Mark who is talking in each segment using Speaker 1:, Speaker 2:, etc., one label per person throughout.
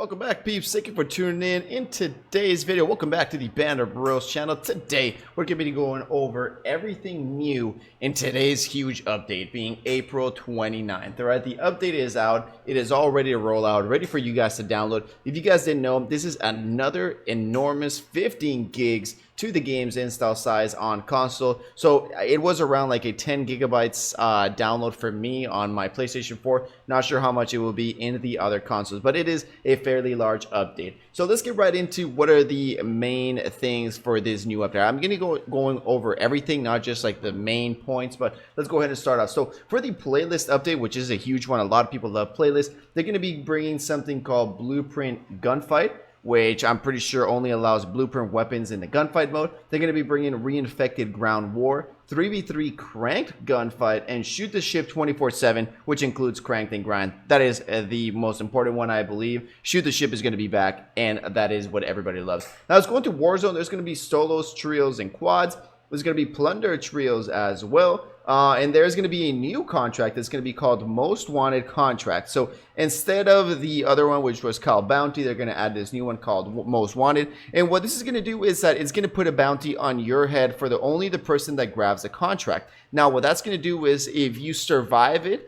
Speaker 1: Welcome back, peeps. Thank you for tuning in today's video. Welcome back to the Plunder Rating channel. Today, we're going to be going over everything new in today's huge update, being April 29th. All right, the update is out. It is all ready to roll out, ready for you guys to download. If you guys didn't know, this is another enormous 15 gigs to the game's install size on console. So it was around like a 10 gigabytes download for me on my PlayStation 4. Not sure how much it will be in the other consoles, but it is a fairly large update. So let's get right into what are the main things for this new update. I'm gonna going over everything, not just like the main points, but let's go ahead and start off. So for the playlist update, which is a huge one, a lot of people love playlists, they're gonna be bringing something called Blueprint Gunfight, which I'm pretty sure only allows blueprint weapons in the gunfight mode. They're going to be bringing Reinfected Ground War, 3v3 Cranked Gunfight, and Shoot the Ship 24/7, which includes Cranked and Grind. That is the most important one, I believe. Shoot the Ship is going to be back, and that is what everybody loves. Now, let's go into Warzone. There's going to be solos, trios, and quads. There's going to be plunder trios as well. And there's going to be a new contract that's going to be called Most Wanted Contract. So instead of the other one, which was called Bounty, they're going to add this new one called Most Wanted. And what this is going to do is that it's going to put a bounty on your head for only the person that grabs the contract. Now, what that's going to do is if you survive it,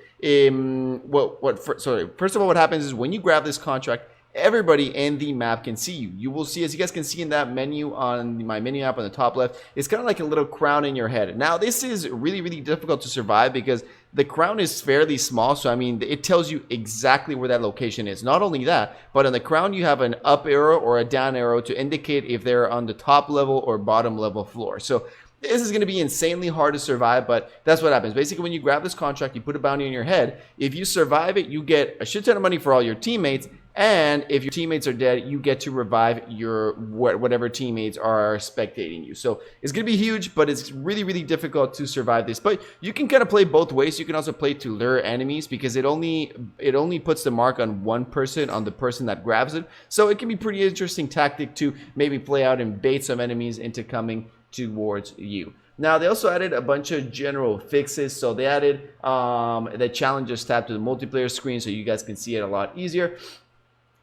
Speaker 1: first of all, what happens is when you grab this contract, everybody in the map can see you. You will see, as you guys can see in that menu on my menu app on the top left, it's kind of like a little crown in your head. Now, this is really, really difficult to survive because the crown is fairly small. So, I mean, it tells you exactly where that location is. Not only that, but on the crown, you have an up arrow or a down arrow to indicate if they're on the top level or bottom level floor. So, this is going to be insanely hard to survive, but that's what happens. Basically, when you grab this contract, you put a bounty on your head. If you survive it, you get a shit ton of money for all your teammates. And if your teammates are dead, you get to revive your whatever teammates are spectating you. So it's going to be huge, but it's really, really difficult to survive this. But you can kind of play both ways. You can also play to lure enemies because it only puts the mark on one person, on the person that grabs it. So it can be pretty interesting tactic to maybe play out and bait some enemies into coming towards you. Now, they also added a bunch of general fixes. So they added the challenges tab to the multiplayer screen so you guys can see it a lot easier.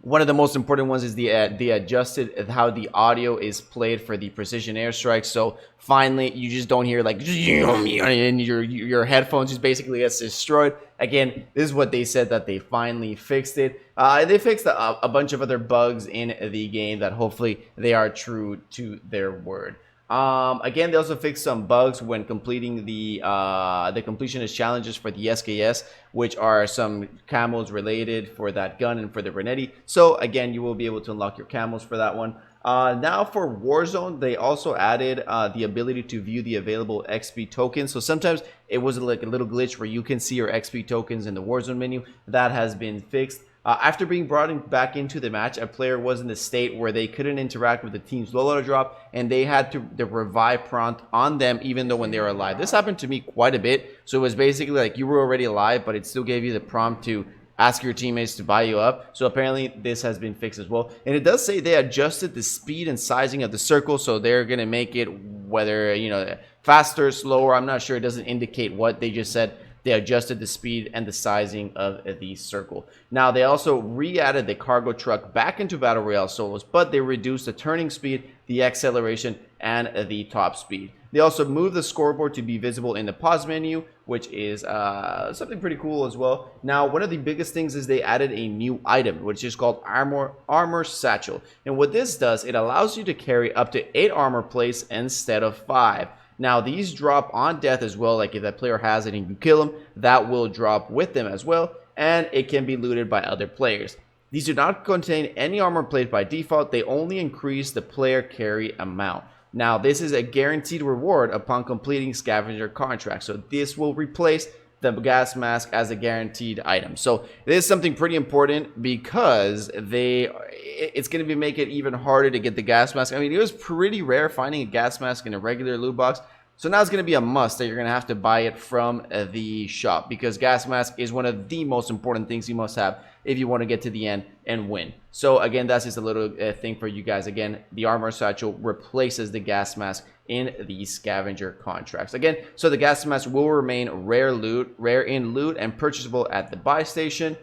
Speaker 1: One of the most important ones is the adjusted how the audio is played for the precision airstrikes. So finally, you just don't hear like and your headphones just basically gets destroyed. Again, this is what they said that they finally fixed it. They fixed a bunch of other bugs in the game that hopefully they are true to their word. Again, they also fixed some bugs when completing the completionist challenges for the SKS, which are some camos related for that gun and for the Renetti. So again, you will be able to unlock your camos for that one. Now for Warzone, they also added the ability to view the available XP tokens. So sometimes it was like a little glitch where you can see your XP tokens in the Warzone menu. That has been fixed. After being brought back into the match, a player was in a state where they couldn't interact with the team's loadout drop, and they had the revive prompt on them even though when they were alive. This happened to me quite a bit. So it was basically like you were already alive, but it still gave you the prompt to ask your teammates to buy you up. So apparently this has been fixed as well. And it does say they adjusted the speed and sizing of the circle, so they're going to make it whether, you know, faster, slower. I'm not sure. It doesn't indicate what. They just said they adjusted the speed and the sizing of the circle. Now, they also re-added the cargo truck back into Battle Royale solos, but they reduced the turning speed, the acceleration, and the top speed. They also moved the scoreboard to be visible in the pause menu, which is something pretty cool as well. Now, one of the biggest things is they added a new item, which is called Armor Satchel. And what this does, it allows you to carry up to 8 armor plates instead of 5. Now, these drop on death as well, like if that player has it and you kill them, that will drop with them as well, and it can be looted by other players. These do not contain any armor plate by default. They only increase the player carry amount. Now, this is a guaranteed reward upon completing scavenger contracts, so this will replace the gas mask as a guaranteed item. So this is something pretty important because it's going to be make it even harder to get the gas mask. I mean, it was pretty rare finding a gas mask in a regular loot box. So now it's going to be a must that you're going to have to buy it from the shop because gas mask is one of the most important things you must have if you want to get to the end and win. So again, that's just a little thing for you guys. Again, the armor satchel replaces the gas mask in the scavenger contracts. Again, so the gas mask will remain rare in loot and purchasable at the buy station.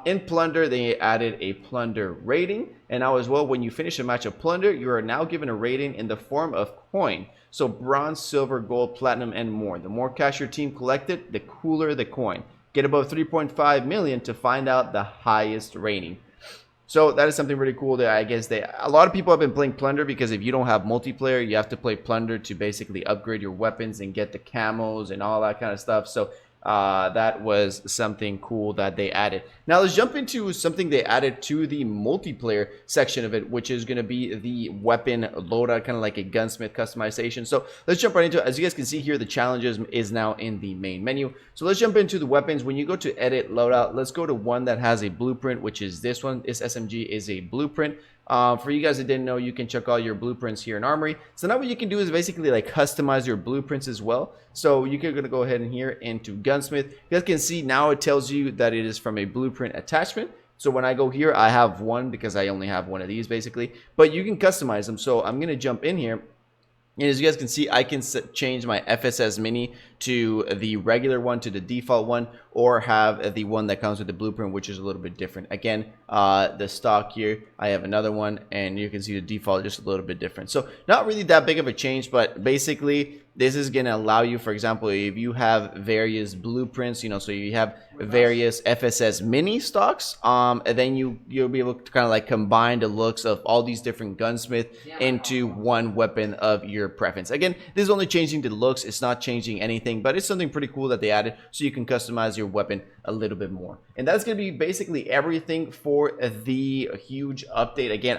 Speaker 1: In Plunder, they added a Plunder Rating, and now as well, when you finish a match of Plunder, you are now given a rating in the form of coin. So bronze, silver, gold, platinum, and more. The more cash your team collected, the cooler the coin. Get above 3.5 million to find out the highest rating. So that is something really cool that I guess a lot of people have been playing Plunder, because if you don't have multiplayer, you have to play Plunder to basically upgrade your weapons and get the camos and all that kind of stuff. So that was something cool that they added. Now let's jump into something they added to the multiplayer section of it, which is going to be the weapon loadout, kind of like a gunsmith customization. So let's jump right into it. As you guys can see here, the challenges is now in the main menu. So let's jump into the weapons. When you go to edit loadout, let's go to one that has a blueprint, which is this one. This SMG is a blueprint. For you guys that didn't know, you can check all your blueprints here in Armory. So now what you can do is basically like customize your blueprints as well. So you're going to go ahead and here into Gunsmith. You guys can see now it tells you that it is from a blueprint attachment. So when I go here, I have one because I only have one of these basically. But you can customize them. So I'm going to jump in here. And as you guys can see, I can change my FSS Mini to the regular one, to the default one, or have the one that comes with the blueprint, which is a little bit different. Again, the stock here, I have another one, and you can see the default just a little bit different. So not really that big of a change, but basically this is going to allow you, for example, if you have various blueprints, you know, so you have various FSS Mini stocks, and then you'll be able to kind of like combine the looks of all these different gunsmith into one weapon of your preference. Again, this is only changing the looks, it's not changing anything, but it's something pretty cool that they added, so you can customize your weapon a little bit more. And that's going to be basically everything for the huge update. Again,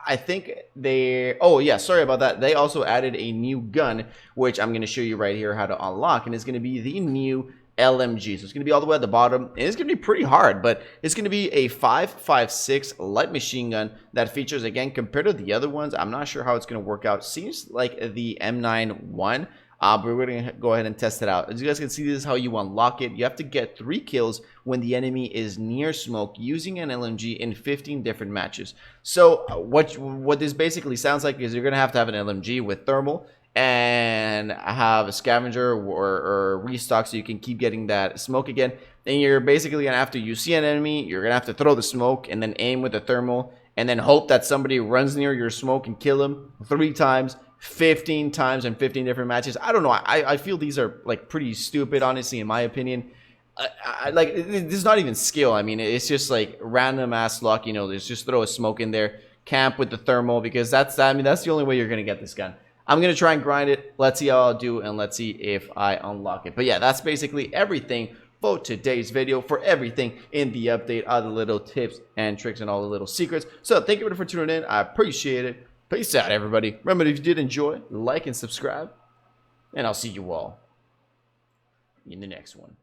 Speaker 1: I think they, oh yeah, sorry about that, they also added a new gun, which I'm going to show you right here how to unlock, and it's going to be the new LMG. So it's going to be all the way at the bottom, and it's going to be pretty hard, but it's going to be a 5.56 light machine gun that features, again, compared to the other ones, I'm not sure how it's going to work out. Seems like the M91, but we're going to go ahead and test it out. As you guys can see, this is how you unlock it. You have to get 3 kills when the enemy is near smoke using an LMG in 15 different matches. So what this basically sounds like is you're going to have an LMG with thermal and have a scavenger or restock so you can keep getting that smoke again. And you're basically gonna have to, you see an enemy, you're gonna have to throw the smoke and then aim with the thermal and then hope that somebody runs near your smoke and kill him 3 times, 15 times in 15 different matches. I don't know, I feel these are like pretty stupid, honestly, in my opinion. Like, this is not even skill. I mean, it's just like random ass luck, you know. Just throw a smoke in there, camp with the thermal, because that's the only way you're gonna get this gun. I'm going to try and grind it. Let's see how I'll do, and let's see if I unlock it. But yeah, that's basically everything for today's video, for everything in the update, all the little tips and tricks and all the little secrets. So thank you for tuning in. I appreciate it. Peace out, everybody. Remember, if you did enjoy, like and subscribe, and I'll see you all in the next one.